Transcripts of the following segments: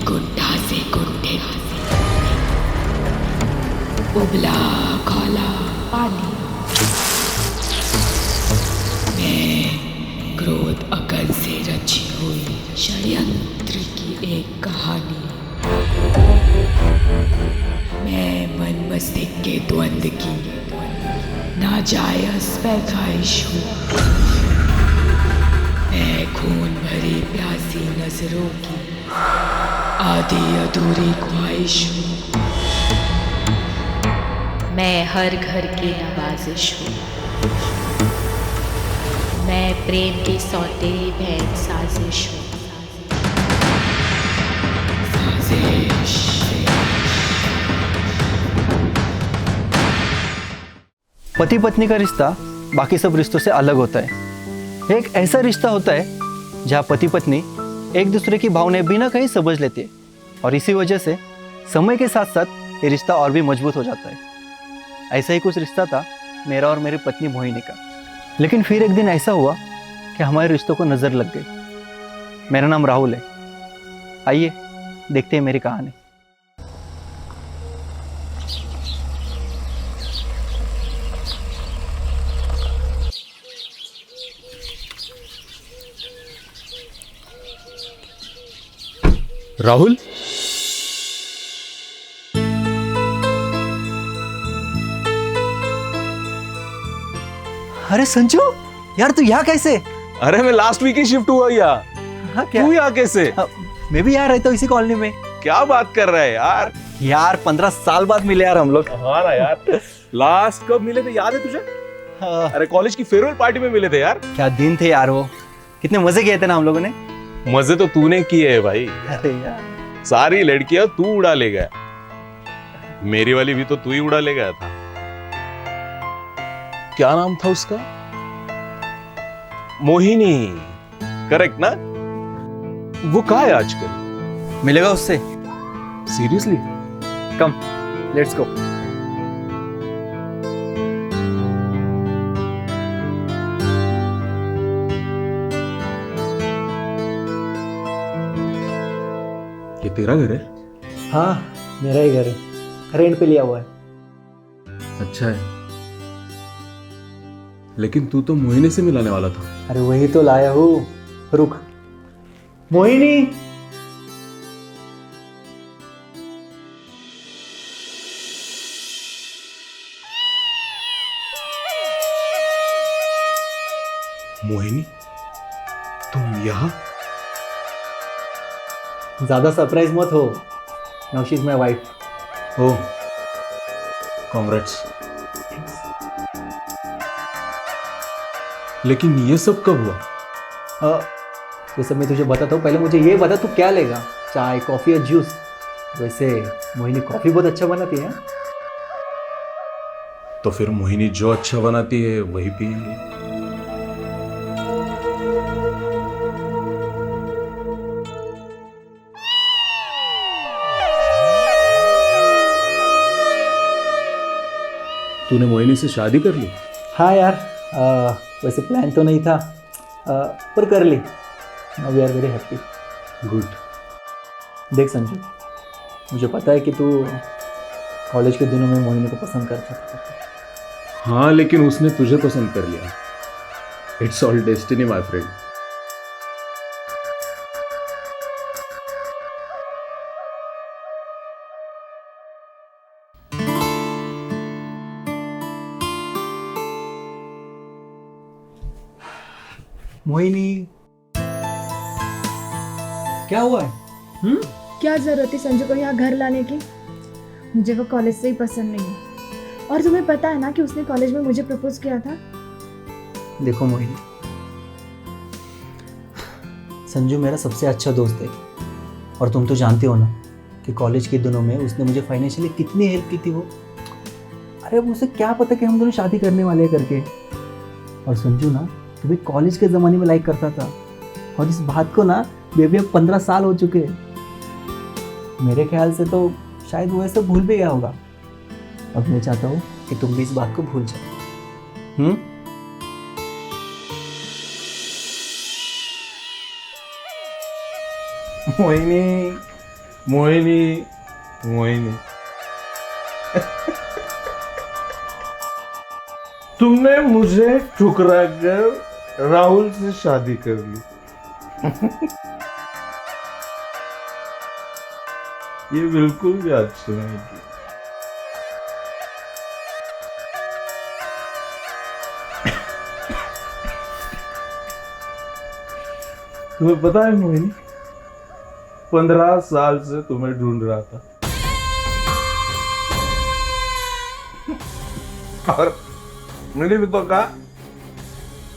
गुंडा से गुंडे, उबला खाला पानी। मैं क्रोध अकल से रची हुई षड्यंत्र की एक कहानी। मैं मन मस्तिष्क के द्वंद्व की नाजायज पैदाइश हूँ। मैं खून भरी प्यासी नजरों की आधी अधूरी ख्वाहिश हूँ। मैं हर घर की नवाजिश हूँ। मैं प्रेम की सौतेली बहन साजिश हूँ। साजिश। पति पत्नी का रिश्ता बाकी सब रिश्तों से अलग होता है। ये एक ऐसा रिश्ता होता है जहाँ पति पत्नी एक दूसरे की भावनाएं बिना कहीं समझ लेते हैं और इसी वजह से समय के साथ साथ ये रिश्ता और भी मजबूत हो जाता है। ऐसा ही कुछ रिश्ता था मेरा और मेरी पत्नी मोहिनी का। लेकिन फिर एक दिन ऐसा हुआ कि हमारे रिश्तों को नज़र लग गई। मेरा नाम राहुल है। आइए देखते हैं मेरी कहानी। राहुल, अरे संजू यार, तू यहाँ कैसे? अरे मैं लास्ट वीक ही शिफ्ट हुआ यहाँ। हाँ क्या? तू यहाँ कैसे? मैं भी यहाँ रहता हूँ इसी कॉलोनी में। क्या बात कर रहा है यार? यार 15 साल बाद मिले यार हम लोग। हाँ ना यार, लास्ट कब मिले थे याद है तुझे? हाँ। अरे कॉलेज की फेयरवेल पार्टी में मिले थे यार। क्या दिन थे यार वो, कितने मजे किए थे ना हम लोगों ने। मजे तो तूने किए है भाई। अरे यार सारी लड़कियां तू उड़ा ले गया। मेरी वाली भी तो तू ही उड़ा ले गया था। क्या नाम था उसका? मोहिनी, करेक्ट ना? वो कहाँ है आजकल? मिलेगा उससे। सीरियसली? Come let's go. ये तेरा घर है? हाँ मेरा ही घर है, रेंट पे लिया हुआ है। अच्छा है, लेकिन तू तो मोहिनी से मिलाने वाला था। अरे वही तो लाया हूँ। रुक, मोहिनी। मोहिनी, तुम यहाँ? ज्यादा सरप्राइज मत हो। Now she is my wife. Oh, congrats. लेकिन ये सब कब हुआ? ये सब मैं तुझे बताता हूँ, पहले मुझे ये बता तू क्या लेगा, चाय कॉफी या जूस? वैसे मोहिनी कॉफी बहुत अच्छा बनाती है। तो फिर मोहिनी जो अच्छा बनाती है वही पिएंगे। तूने मोहिनी से शादी कर ली? हाँ यार, वैसे प्लान तो नहीं था, पर कर ली। Now we are very happy. Good. देख संजू, मुझे पता है कि तू कॉलेज के दिनों में मोहिनी को पसंद करता था। हाँ, लेकिन उसने तुझे पसंद कर लिया। It's all destiny my friend. Mohini, क्या हुआ है? क्या जरूरत है संजू को यहाँ घर लाने की? मुझे वो कॉलेज से ही पसंद नहीं है। और तुम्हें पता है ना कि उसने कॉलेज में मुझे प्रपोज किया था। देखो मोहिनी, संजू मेरा सबसे अच्छा दोस्त है और तुम तो जानते हो ना कि कॉलेज के दिनों में उसने मुझे फाइनेंशियली कितनी हेल्प की थी वो। अरे अब उसे क्या पता कि हम दोनों शादी करने वाले हैं करके। और संजू ना तुम्हें कॉलेज के ज़माने में लाइक करता था और इस बात को ना बेबी अब 15 साल हो चुके हैं। मेरे ख्याल से तो शायद वो ऐसे भूल भी गया होगा। अब मैं चाहता हूँ कि तुम भी इस बात को भूल जाओ। मोहिनी, मोहिनी मोहिनी तुमने मुझे ठुकरा कर राहुल से शादी कर ली। ये बिल्कुल भी अच्छा नहीं किया। तुम्हें पता है मोहिनी, 15 साल से तुम्हें ढूंढ रहा था और मैंने भी तो कहा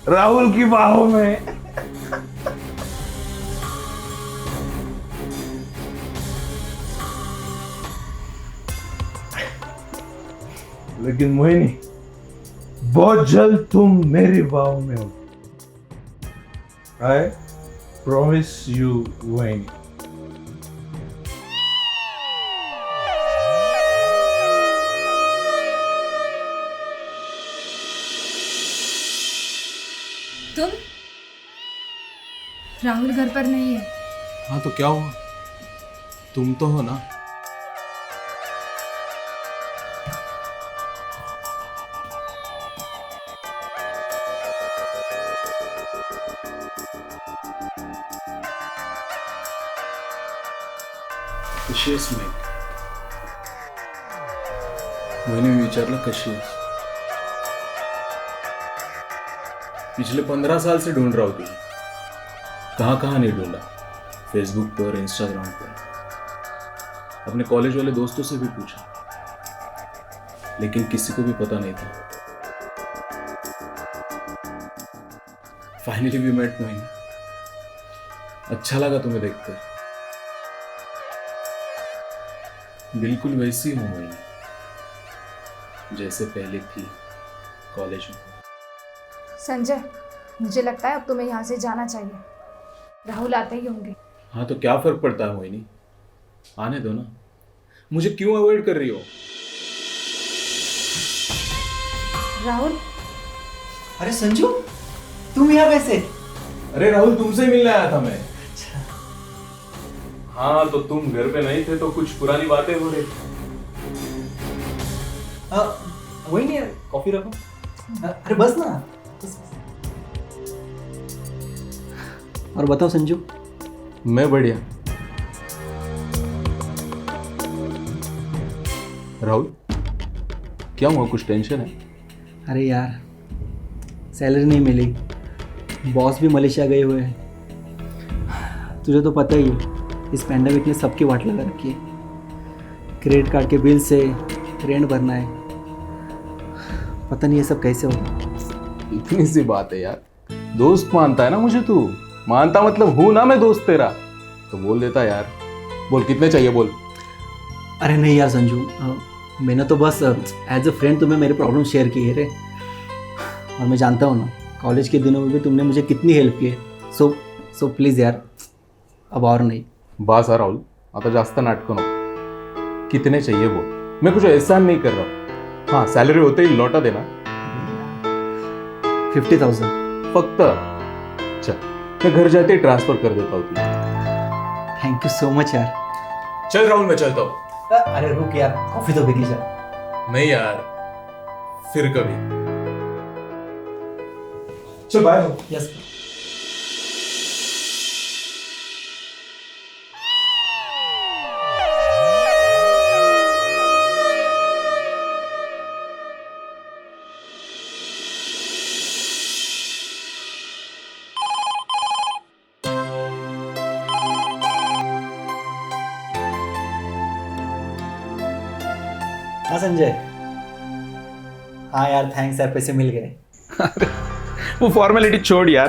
राहुल की बाहों में। लेकिन मोहिनी, बहुत जल्द तुम मेरी बाहों में हो। I promise you Mohini. तुम? राहुल घर पर नहीं है। हाँ तो क्या हुआ, तुम तो हो ना। कशी आहेस मी? मोहिनी, मी विचारलं कशी आहेस? पिछले 15 साल से ढूंढ रहा हूँ तुझे। कहाँ कहाँ नहीं ढूंढा, फेसबुक पर, इंस्टाग्राम पर, अपने कॉलेज वाले दोस्तों से भी पूछा, लेकिन किसी को भी पता नहीं था। Finally we met Mohini. अच्छा लगा तुम्हें देखकर। बिल्कुल वैसी हूँ मोहिनी जैसे पहले थी कॉलेज में। संजय, मुझे लगता है अब तुम्हें यहाँ से जाना चाहिए। राहुल आते ही होंगे। हाँ तो क्या फर्क पड़ता है मोहिनी, आने दो ना। मुझे क्यों अवॉइड कर रही हो? राहुल, अरे संजू, तुम यहाँ कैसे? अरे राहुल, तुमसे मिलने आया था मैं। हाँ तो तुम घर पे नहीं थे तो कुछ पुरानी बातें हो रही। वही नहीं, कॉफी रखो। अरे बस ना, बस। और बताओ संजू। मैं बढ़िया। राहुल, क्या हुआ, कुछ टेंशन है? अरे यार, सैलरी नहीं मिली, बॉस भी मलेशिया गए हुए हैं। तुझे तो पता ही है, इस पैंडेमिक ने सबकी वाट लगा रखी है। क्रेडिट कार्ड के बिल से रेंट भरना है, पता नहीं ये सब कैसे होगा। इतनी सी बात है यार, दोस्त मानता है ना मुझे तू। मानता मतलब हूं ना मैं दोस्त तेरा, तो बोल देता यार। बोल कितने चाहिए बोल। अरे नहीं यार संजू, मैंने तो बस एज अ फ्रेंड तुम्हें मेरी प्रॉब्लम शेअर की है रे। और मैं जानता हूँ ना, कॉलेज के दिनों में भी तुमने मुझे कितनी हेल्प की है। सो प्लीज़ यार, अब और नहीं। बस राहुल, आता जास्त नाटकं नको। कितने चाहिए बोल, मैं कुछ एहसान नहीं कर रहा हूँ। हाँ, सैलरी होते ही लौटा देना। 50,000 फक्त। चल, मैं घर जाते ही ट्रांसफर कर देता हूँ तुझे। थैंक यू सो मच यार। चल राहुल, मैं चलता हूँ। अरे रुक यार, कॉफ़ी तो बिकी जा। नहीं यार, फिर कभी। चल बाय। यस। हाँ संजय। हाँ यार, थैंक्स यार, पैसे मिल गए। वो फॉर्मेलिटी छोड़ यार,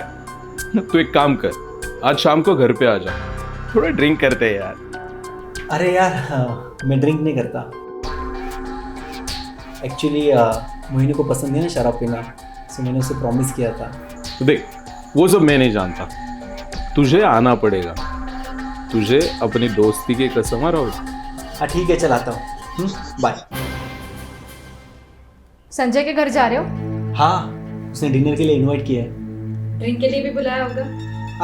तू एक काम कर, आज शाम को घर पे आ जा, थोड़ा ड्रिंक करते हैं यार। अरे यार, मैं ड्रिंक नहीं करता एक्चुअली। मोहिनी को पसंद नहीं है ना शराब पीना, सो मैंने उसे प्रॉमिस किया था। तो देख, वो सब मैं नहीं जानता, तुझे आना पड़ेगा। तुझे अपनी दोस्ती की कसम रहो। हाँ ठीक है, चल आता हूँ। बाय। संजय के घर जा रहे हो? हाँ, उसने डिनर के लिए इनवाइट किया है। ड्रिंक के लिए भी बुलाया होगा।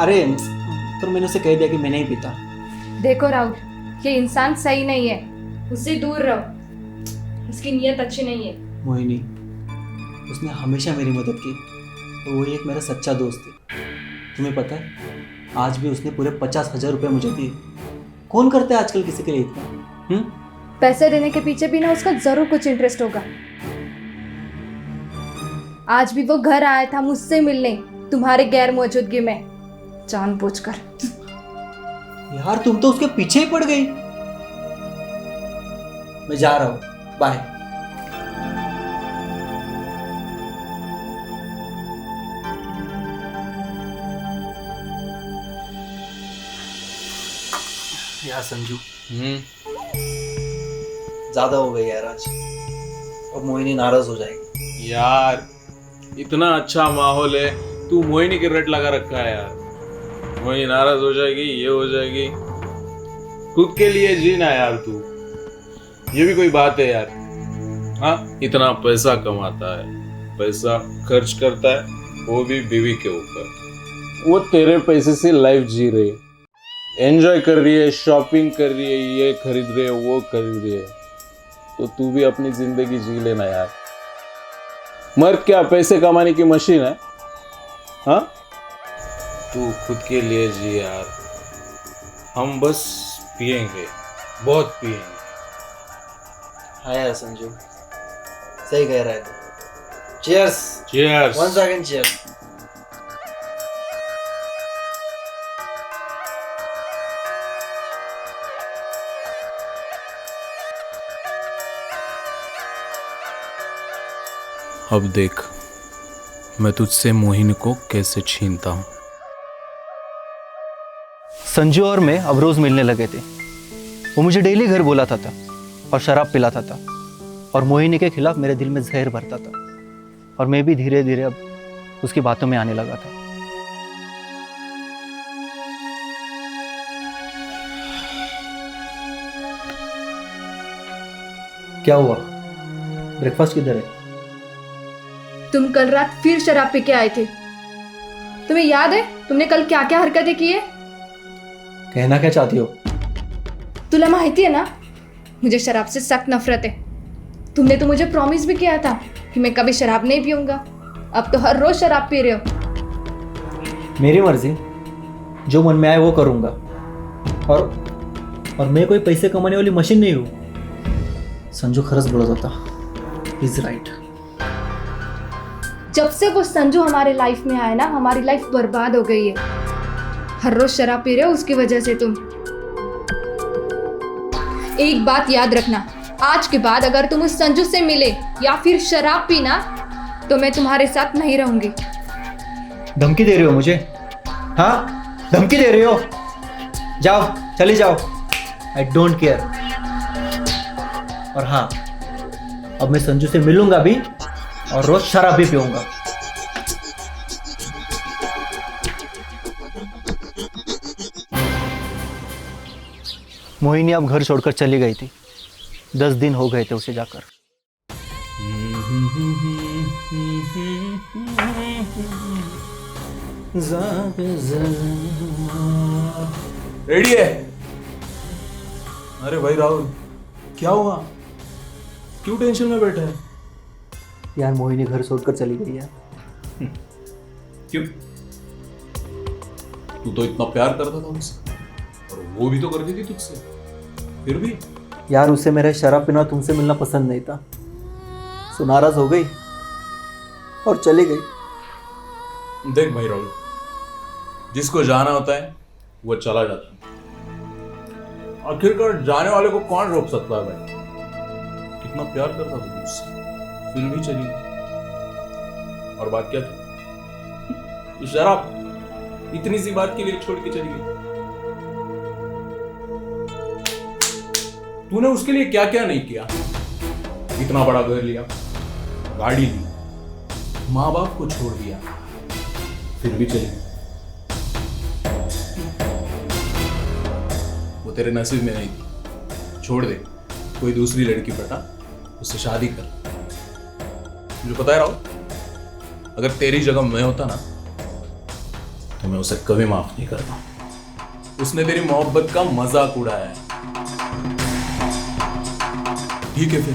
अरे पर मैंने उसे कह दिया कि मैं नहीं पीता। देखो राहुल, ये इंसान सही नहीं है, उससे दूर रहो, उसकी नीयत अच्छी नहीं है। मोहिनी, उसने हमेशा मेरी मदद की, तो वही एक मेरा सच्चा दोस्त है। तुम्हें पता है, आज भी उसने पूरे 50,000 रुपये मुझे दिए। कौन करता है आजकल किसी के लिए इतना? पैसे देने के पीछे भी ना उसका जरूर कुछ इंटरेस्ट होगा। आज भी वो घर आया था मुझसे मिलने तुम्हारे गैर मौजूदगी में, जानबूझकर। यार तुम तो उसके पीछे ही पड़ गई। मैं जा रहा हूँ, बाय। यार संजू, ज्यादा हो गई यार आज। अब मोहिनी नाराज हो जाएगी। यार इतना अच्छा माहौल है, तू मोहिनी की रट लगा रखा है यार। मोहिनी नाराज हो जाएगी, ये हो जाएगी। खुद के लिए जीना यार तू, ये भी कोई बात है यार? हाँ, इतना पैसा कमाता है, पैसा खर्च करता है, वो भी बीवी के ऊपर। वो तेरे पैसे से लाइफ जी रही है, एंजॉय कर रही है, शॉपिंग कर रही है, ये खरीद रही है, वो खरीद रही है। तो तू भी अपनी जिंदगी जी लेना यार। मर्द क्या पैसे कमाने की मशीन है? हाँ, तू खुद के लिए जी यार। हम बस पिएंगे, बहुत पिएंगे। हाँ यार संजू, सही कह रहा है तू। Cheers. Cheers. One second, cheers. अब देख, मैं तुझसे मोहिनी को कैसे छीनता हूँ। संजू और मैं अब रोज मिलने लगे थे। वो मुझे डेली घर बुलाता था और शराब पिलाता था और मोहिनी के खिलाफ मेरे दिल में जहर भरता था, और मैं भी धीरे धीरे अब उसकी बातों में आने लगा था। क्या हुआ? ब्रेकफास्ट किधर है? तुम कल रात फिर शराब पी के आए थे। तुम्हें याद है तुमने कल क्या क्या हरकतें की है? कहना क्या चाहती हो? तुला माहिती है ना, मुझे शराब से सख्त नफरत है। तुमने तो मुझे प्रॉमिस भी किया था कि मैं कभी शराब नहीं पीऊंगा। अब तो हर रोज शराब पी रहे हो। मेरी मर्जी, जो मन में आए वो करूंगा। और मैं कोई पैसे कमाने वाली मशीन नहीं हूँ। संजू खरंच बोलत होता, इज राइट। जब से वो संजू हमारे लाइफ में आया ना, हमारी लाइफ बर्बाद हो गई है। हर रोज शराब पी रहे हो उसकी वजह से तुम। एक बात याद रखना, आज के बाद अगर तुम उस संजू से मिले या फिर शराब पीना तो मैं तुम्हारे साथ नहीं रहूंगी। धमकी दे रहे हो मुझे? हाँ, धमकी दे रहे हो? जाओ, चले जाओ, आई डोंट केयर। और हाँ, अब मैं संजू से मिलूंगा भी और रोज शराब भी पीऊंगा। मोहिनी अब घर छोड़कर चली गई थी। 10 दिन हो गए थे उसे जाकर। रेडी है? अरे भाई राहुल, क्या हुआ? क्यों टेंशन में बैठा है? यार मोहिनी घर छोड़कर चली गई है। क्यों? तू तो इतना प्यार करता था उनसे, और वो भी तो करती थी तुझसे, फिर भी? यार उसे मेरा शराब पीना, तुमसे मिलना पसंद नहीं था, सो नाराज हो गई और चली गई। देख भाई राहुल, जिसको जाना होता है वो चला जाता है। आखिरकार जाने वाले को कौन रोक सकता है भाई? कितना प्यार करता था मुझसे, फिर भी चली गई। और बात क्या थी? शराब। इतनी सी बात के लिए छोड़ के चली गई। तूने उसके लिए क्या क्या नहीं किया? इतना बड़ा घर लिया, गाड़ी ली, माँ बाप को छोड़ दिया, फिर भी चली गई। वो तेरे नसीब में नहीं थी। छोड़ दे, कोई दूसरी लड़की पटा, उससे शादी कर। मुझे पता है राहुल, अगर तेरी जगह मैं होता ना तो मैं उसे कभी माफ नहीं करता। उसने तेरी मोहब्बत का मजाक उड़ाया है। ठीक है फिर,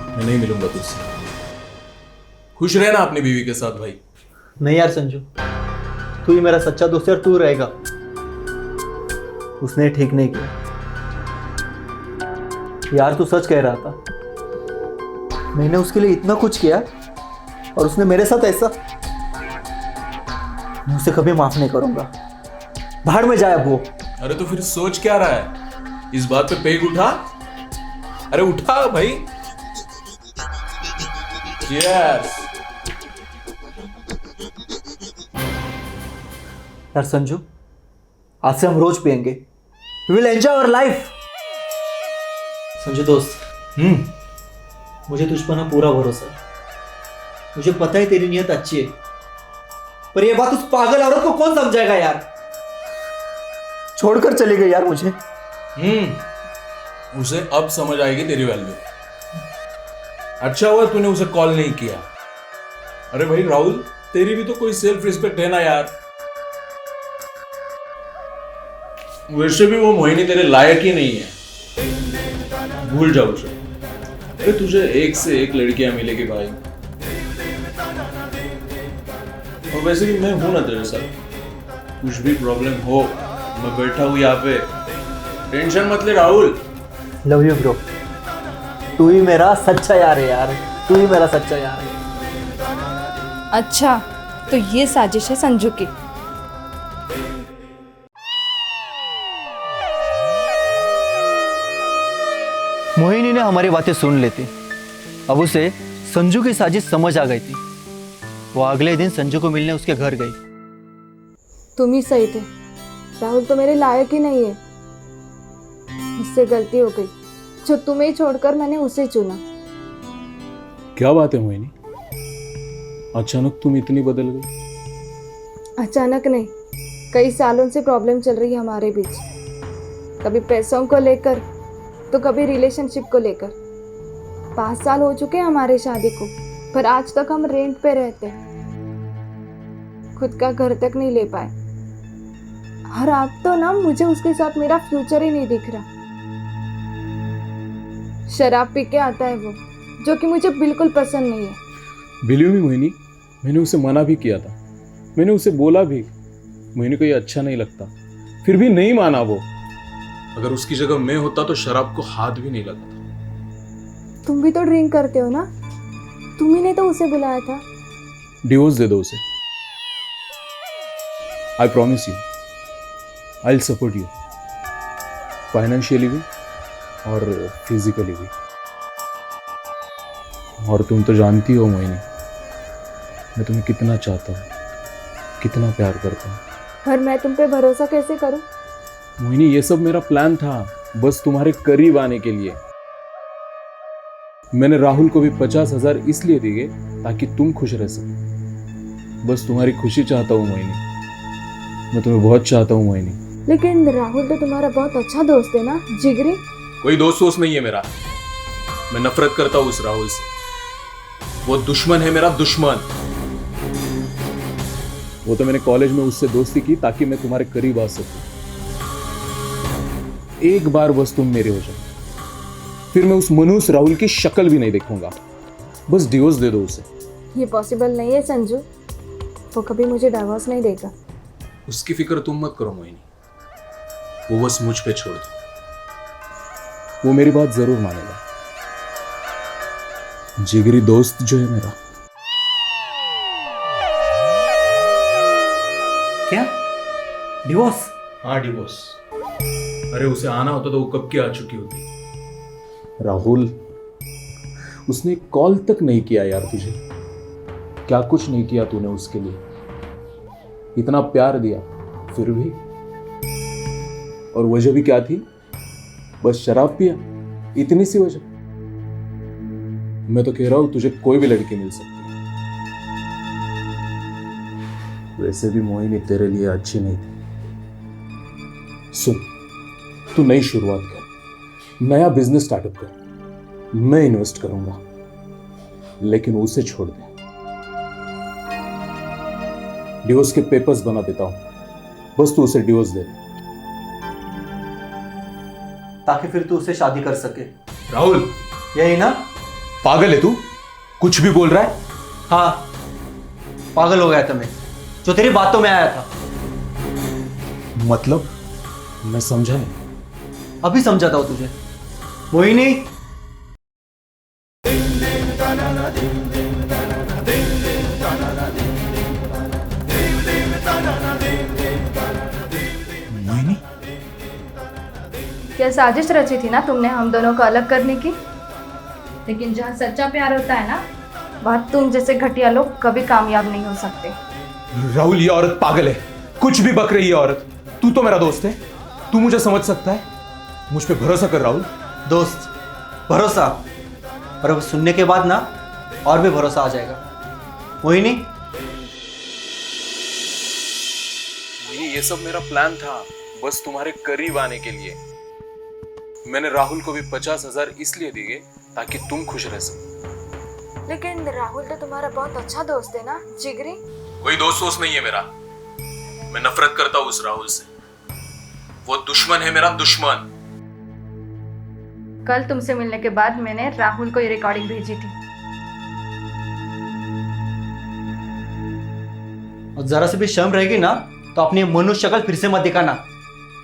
मैं नहीं मिलूंगा तुझसे। खुश रहना अपनी बीवी के साथ भाई। नहीं यार संजू, तू ही मेरा सच्चा दोस्त है और तू रहेगा। उसने ठीक नहीं किया यार, तू सच कह रहा था। मैंने उसके लिए इतना कुछ किया और उसने मेरे साथ ऐसा। मैं उसे कभी माफ नहीं करूंगा। भाड़ में जाए अब वो। अरे तो फिर सोच क्या रहा है, इस बात पे पेग उठा। अरे उठा भाई। Cheers. यार संजू, आज से हम रोज पियेंगे। We will enjoy our life. Sanju दोस्त, मुझे तुझ पर ना पूरा भरोसा है। मुझे पता है तेरी नीयत अच्छी है, पर ये बात उस पागल औरत को कौन समझाएगा यार। छोड़कर चली गई यार मुझे। उसे अब समझ आएगी तेरी वैल्यू। अच्छा हुआ तूने उसे कॉल नहीं किया। अरे भाई राहुल, तेरी भी तो कोई सेल्फ रिस्पेक्ट है ना यार। वैसे भी वो मोहिनी तेरे लायक ही नहीं है, भूल जाओ उसे। अरे तुझे एक से एक लड़कियां मिलेगी भाई। और वैसे भी मैं हूं ना तेरे साथ, कुछ भी प्रॉब्लम हो मैं बैठा हूं यहाँ पे, टेंशन मत ले राहुल। Love you bro. तू ही मेरा सच्चा यार है यार, तू ही मेरा सच्चा यार है। अच्छा, तो ये साजिश है संजू की। मोहिनी ने हमारी बातें सुन ली थी। अब उसे संजू की साजिश समझ आ गई थी। वो अगले दिन संजू को मिलने उसके घर गई। तुम ही सही थे, राहुल तो मेरे लायक ही नहीं है। मुझसे गलती हो गई, जो तुम्हें छोड़कर मैंने उसे चुना। क्या बात है मोहिनी, अचानक तुम इतनी बदल गई? अचानक नहीं, कई सालों से प्रॉब्लम चल रही है हमारे बीच। कभी पैसों को लेकर तो कभी रिलेशनशिप को लेकर। 5 साल हो चुके हैं हमारे शादी को, पर आज तक हम रेंट पे रहते हैं। खुद का घर तक नहीं ले पाए। और अब तो ना मुझे उसके साथ मेरा फ्यूचर ही नहीं दिख रहा। शराब पी के आता है वो, जो कि मुझे बिल्कुल पसंद नहीं है। बिलीव मी मोहिनी, मैंने उसे मना भी किया था, मैंने उसे बोला भी मोहिनी को ये अच्छा नहीं लगता, फिर भी नहीं माना वो। अगर उसकी जगह मैं होता तो शराब को हाथ भी नहीं लगाता। तुम भी तो ड्रिंक करते हो ना, तुम ही ने तो उसे बुलाया था। डिवोर्स दे दो उसे। I promise you, I will support you, financially भी और फिजिकली भी। और तुम तो जानती हो मोहिनी, मैं तुम्हें कितना चाहता हूँ, कितना प्यार करता हूँ। पर मैं तुम पे भरोसा कैसे करूं? मोहिनी, ये सब मेरा प्लान था, बस तुम्हारे करीब आने के लिए। मैंने राहुल को भी 50,000 इसलिए दिए ताकि तुम खुश रह सको। बस तुम्हारी खुशी चाहता हूँ मोहिनी, मैं तुम्हें बहुत चाहता हूँ मोहिनी। लेकिन राहुल तो तुम्हारा बहुत अच्छा दोस्त है ना, जिगरी। कोई दोस्त नहीं है मेरा, मैं नफरत करता हूँ उस राहुल से। वो दुश्मन है मेरा, दुश्मन। वो तो मैंने कॉलेज में उससे दोस्ती की ताकि मैं तुम्हारे करीब आ सकूं। एक बार बस तुम मेरे हो जाओ, फिर मैं उस मनुष्य राहुल की शक्ल भी नहीं देखूंगा। बस डिवोर्स दे दो उसे। ये पॉसिबल नहीं है संजू, वो कभी मुझे डिवोर्स नहीं देगा। उसकी फिक्र तुम मत करो मोहिनी, वो बस मुझ पे छोड़ दो, वो मेरी बात जरूर मानेगा। जिगरी दोस्त जो है मेरा। क्या डिवोर्स? हाँ डिवोर्स। अरे उसे आना होता तो वो कब की आ चुकी होती। राहुल, उसने कॉल तक नहीं किया यार तुझे। क्या कुछ नहीं किया तूने उसके लिए, इतना प्यार दिया फिर भी। और वजह भी क्या थी? बस शराब पिया, इतनी सी वजह। मैं तो कह रहा हूं तुझे कोई भी लड़की मिल सकती है। वैसे भी मोहिनी तेरे लिए अच्छी नहीं थी। सुन, तू नई शुरुआत कर, नया बिजनेस स्टार्टअप कर। मैं इन्वेस्ट करूंगा, लेकिन उसे छोड़ दे। डिवोर्स के पेपर्स बना देता हूं, बस तू उसे डिवोर्स दे दे। ताकि फिर तू उससे शादी कर सके। राहुल, यही ना? पागल है तू? कुछ भी बोल रहा है? हाँ, पागल हो गया था मैं, जो तेरी बातों में आया था। मतलब मैं समझा नहीं। अभी समझाता हूँ तुझे। मोहिनी, मोहिनी, क्या साजिश रची थी ना तुमने हम दोनों को अलग करने की? लेकिन जहाँ सच्चा प्यार होता है ना, वहाँ तुम जैसे घटिया लोग कभी कामयाब नहीं हो सकते। राहुल ये औरत पागल है, कुछ भी बक रही है औरत। तू तो मेरा दोस्त है, तू मुझे समझ सकता है। मुझ पे भरोसा कर राहुल। दोस्त, भरोसा, और अब सुनने के बाद ना और भी भरोसा आ जाएगा। मोहिनी, ये सब मेरा प्लान था, बस तुम्हारे करीब आने के लिए। मैंने राहुल को भी 50,000 इसलिए दिए ताकि तुम खुश रह सको। लेकिन राहुल तो तुम्हारा बहुत अच्छा दोस्त है ना जिगरी? कोई दोस्त नहीं है मेरा। मैं नफरत करता हूं उस राहुल से। वो दुश्मन है मेरा, दुश्मन। कल तुमसे मिलने के बाद मैंने राहुल को ये रिकॉर्डिंग भेजी थी। और जरा से भी शर्म रहेगी ना तो अपनी मनुष्य शक्ल फिर से मत दिखाना।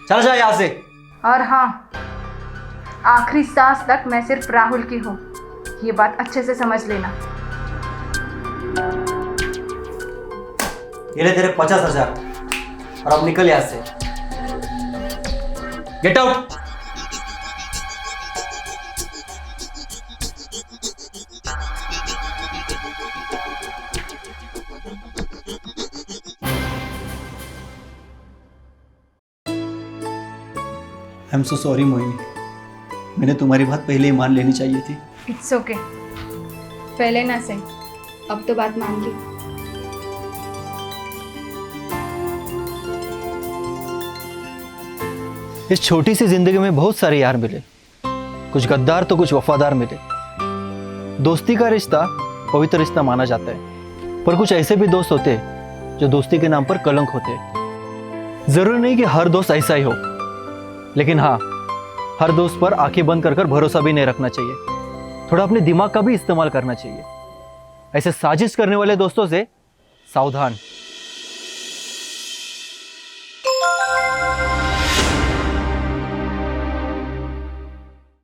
चल जा यहाँ से। और हाँ, आखिरी सांस तक मैं सिर्फ राहुल की हूँ, ये बात अच्छे से समझ लेना। ये ले तेरे 50,000 और अब निकल यहाँ से। Get out. I am so sorry Mohini, मैंने तुम्हारी बात पहले ही मान लेनी चाहिए थी। इट्स ओके, पहले ना सही, अब तो बात मान ली। इस छोटी सी जिंदगी में बहुत सारे यार मिले, कुछ गद्दार तो कुछ वफादार मिले। दोस्ती का रिश्ता पवित्र रिश्ता माना जाता है, पर कुछ ऐसे भी दोस्त होते हैं जो दोस्ती के नाम पर कलंक होते हैं। जरूरी नहीं कि हर दोस्त ऐसा ही हो, लेकिन हाँ, हर दोस्त पर आंखें बंद कर भरोसा भी नहीं रखना चाहिए। थोड़ा अपने दिमाग का भी इस्तेमाल करना चाहिए। ऐसे साजिश करने वाले दोस्तों से सावधान।